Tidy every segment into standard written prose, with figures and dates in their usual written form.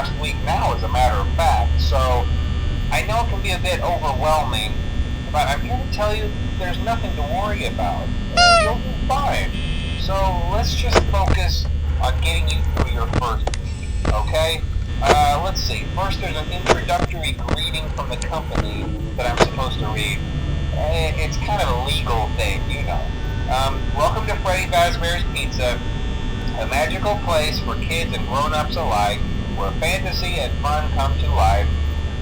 last week now, as a matter of fact. So I know it can be a bit overwhelming, but I'm here to tell you there's nothing to worry about. You'll be fine. So let's just focus on getting you through your first week, okay? Let's see. First, there's an introductory greeting from the company that I'm supposed to read. It's kind of a legal thing, you know. Welcome to Freddy Fazbear's Pizza, a magical place for kids and grown-ups alike, where fantasy and fun come to life.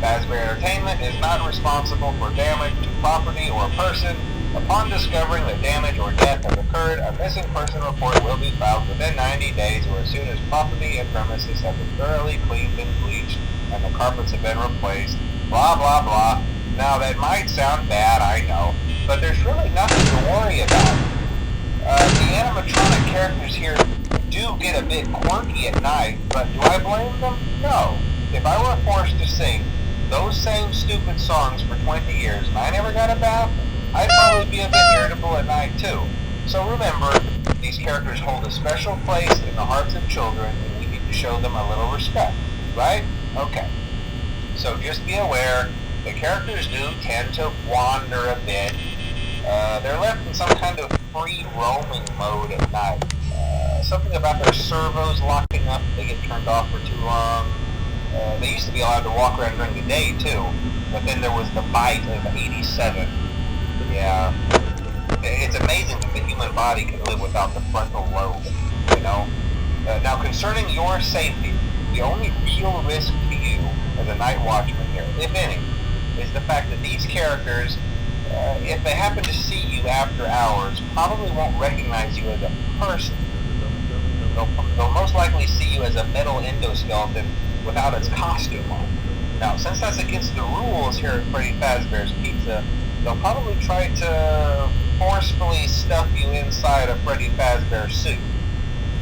Fazbear Entertainment is not responsible for damage to property or person. Upon discovering that damage or death has occurred, a missing person report will be filed within 90 days or as soon as property and premises have been thoroughly cleaned and bleached and the carpets have been replaced. Blah, blah, blah. Now, that might sound bad, I know, but there's really nothing to worry about. The animatronic characters here do get a bit quirky at night, but do I blame them? No. If I were forced to sing those same stupid songs for 20 years and I never got a bath, I'd probably be a bit irritable at night too. So remember, these characters hold a special place in the hearts of children and we need to show them a little respect, right? Okay. So just be aware, the characters do tend to wander a bit. They're left in some kind of free roaming mode at night. Something about their servos locking up if they get turned off for too long. They used to be allowed to walk around during the day too, but then there was the bite of 87. Yeah, it's amazing that the human body can live without the frontal lobe, you know? Now, concerning your safety, the only real risk to you as a night watchman here, if any, is the fact that these characters, if they happen to see you after hours, probably won't recognize you as a person. They'll most likely see you as a metal endoskeleton without its costume on. Now, since that's against the rules here at Freddy Fazbear's Pizza, they'll probably try to forcefully stuff you inside a Freddy Fazbear suit.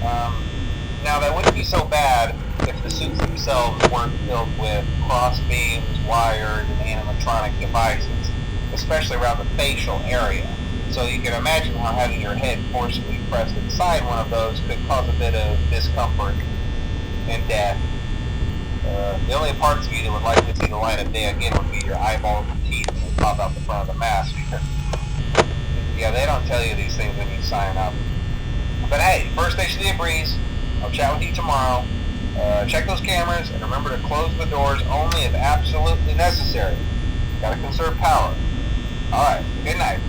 Now, that wouldn't be so bad if the suits themselves weren't filled with crossbeams, wires, and animatronic devices, especially around the facial area. So you can imagine how having your head forcibly pressed inside one of those could cause a bit of discomfort and death. The only parts of you that would like to see the light of day again would be your eyeballs and teeth when they pop out the front of the mask. Yeah, they don't tell you these things when you sign up. But hey, first day should be a breeze. I'll chat with you tomorrow. Check those cameras and remember to close the doors only if absolutely necessary. Gotta conserve power. Alright, good night.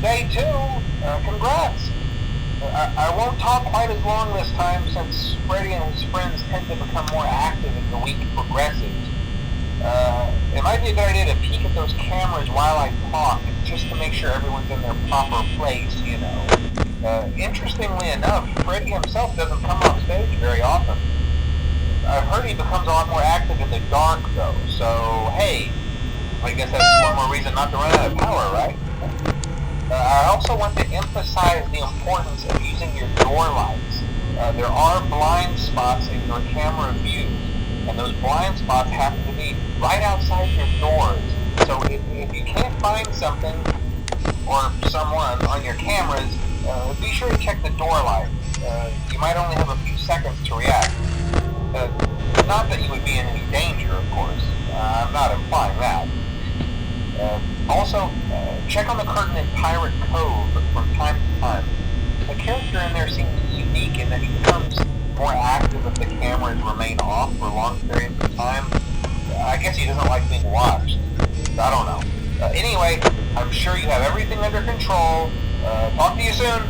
day 2. Congrats. I won't talk quite as long this time since Freddy and his friends tend to become more active as the week progresses. It might be a good idea to peek at those cameras while I talk, just to make sure everyone's in their proper place, you know. Interestingly enough, Freddy himself doesn't come off stage very often. I've heard he becomes a lot more active in the dark, though, so hey, I guess that's one more reason not to run out of power, right? I also want to emphasize the importance of using your door lights. There are blind spots in your camera views, and those blind spots happen to be right outside your doors. So if you can't find something or someone on your cameras, be sure to check the door light. You might only have a few seconds to react. Not that you would be in any danger, of course. I'm not implying that. Also, check on the curtain in Pirate Cove from time to time. The character in there seems unique in that he becomes more active if the cameras remain off for long periods of time. I guess he doesn't like being watched. I don't know. Anyway, I'm sure you have everything under control. Talk to you soon.